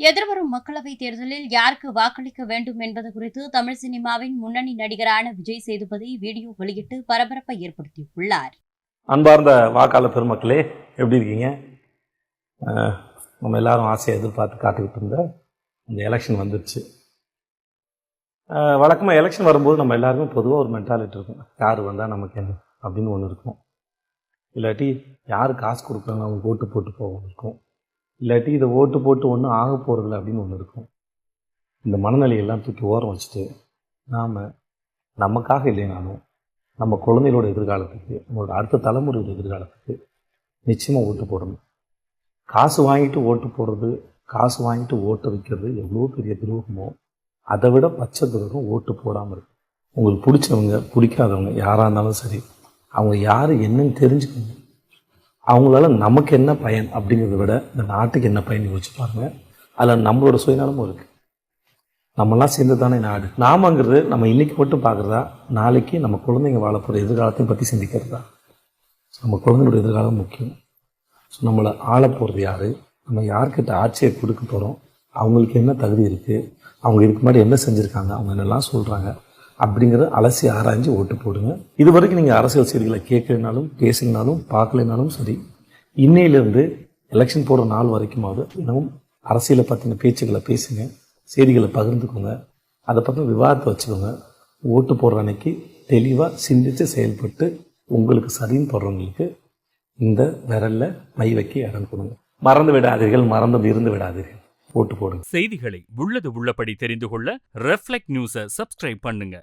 எதிர்வரும் மக்களவைத் தேர்தலில் யாருக்கு வாக்களிக்க வேண்டும் என்பது குறித்து தமிழ் சினிமாவின் முன்னணி நடிகரான விஜய் சேதுபதி வீடியோ வெளியிட்டு பரபரப்பை ஏற்படுத்தியுள்ளார். அன்பார்ந்த வாக்காளர் பெருமக்களே, எப்படி இருக்கீங்க? நம்ம எல்லாரும் ஆசையை எதிர்பார்த்து காத்துக்கிட்டு இருந்த இந்த எலெக்ஷன் வந்துடுச்சு. வழக்கமாக எலெக்ஷன் வரும்போது நம்ம எல்லாருமே பொதுவாக ஒரு மென்டாலிட்டி இருக்கும், யார் வந்தால் நமக்கு என்ன அப்படின்னு ஒன்று இருக்கும். இல்லாட்டி யார் காசு கொடுக்குறாங்க அவங்க ஓட்டு போட்டு போவோம் இருக்கும். இல்லாட்டி இதை ஓட்டு போட்டு ஒன்றும் ஆக போகிறதில்ல அப்படின்னு ஒன்று இருக்கும். இந்த மனநிலையெல்லாம் தூக்கி ஓரம் வச்சுட்டு நாம் நமக்காக இல்லைனாலும் நம்ம குழந்தைகளோட எதிர்காலத்துக்கு, நம்மளோட அடுத்த தலைமுறையோட எதிர்காலத்துக்கு நிச்சயமாக ஓட்டு போடணும். காசு வாங்கிட்டு ஓட்டு போடுறது, காசு வாங்கிட்டு ஓட்டு வைக்கிறது எவ்வளோ பெரிய துரோகமோ அதை விட பச்சை துரோகம் ஓட்டு போடாமல் இருக்கு. உங்களுக்கு பிடிச்சவங்க பிடிக்காதவங்க யாராக இருந்தாலும் சரி, அவங்க யார் என்னன்னு தெரிஞ்சுக்கணும். அவங்களால நமக்கு என்ன பயன் அப்படிங்கிறத விட இந்த நாட்டுக்கு என்ன பயன் யோசிச்சு பாருங்க. அதில் நம்மளோட சுயநலமும் இருக்குது. நம்மளாம் சேர்ந்து தானே நாடு. நாமங்கிறது நம்ம இன்றைக்கி மட்டும் பார்க்குறதா, நாளைக்கு நம்ம குழந்தைங்க வாழ போகிற எதிர்காலத்தையும் பற்றி சிந்திக்கிறதா? நம்ம குழந்தைங்களோட எதிர்காலம் முக்கியம். ஸோ நம்மளை ஆள போகிறது யார், நம்ம யார்கிட்ட ஆட்சியை கொடுக்க போகிறோம், அவங்களுக்கு என்ன தகுதி இருக்குது, அவங்க இதுக்கு முன்னாடி என்ன செஞ்சுருக்காங்க, அவங்க என்னெல்லாம் சொல்கிறாங்க அப்படிங்கிறத அலசி ஆராய்ஞ்சு ஓட்டு போடுங்க. இது வரைக்கும் நீங்கள் அரசியல் செய்திகளை கேட்கலனாலும் பேசினாலும் பார்க்கலனாலும் சரி, இன்னையிலேருந்து எலெக்ஷன் போடுற நாள் வரைக்குமாவது இன்னமும் அரசியலை பற்றின பேச்சுக்களை பேசுங்க, செய்திகளை பகிர்ந்துக்கோங்க, அதை பற்றி விவாதத்தை வச்சுக்கோங்க. ஓட்டு போடுற அன்னைக்கு தெளிவாக சிந்தித்து செயல்பட்டு உங்களுக்கு சரின்னு போடுறவங்களுக்கு இந்த விரலில் மை வைக்க இடம் கொடுங்க. மறந்து விடாதீர்கள், மறந்து இருந்து விடாதீர்கள், ஓட்டு போடுங்க. செய்திகளை உள்ளது உள்ளபடி தெரிந்து கொள்ள ரெஃப்ளெக்ட் நியூஸை சப்ஸ்கிரைப் பண்ணுங்க.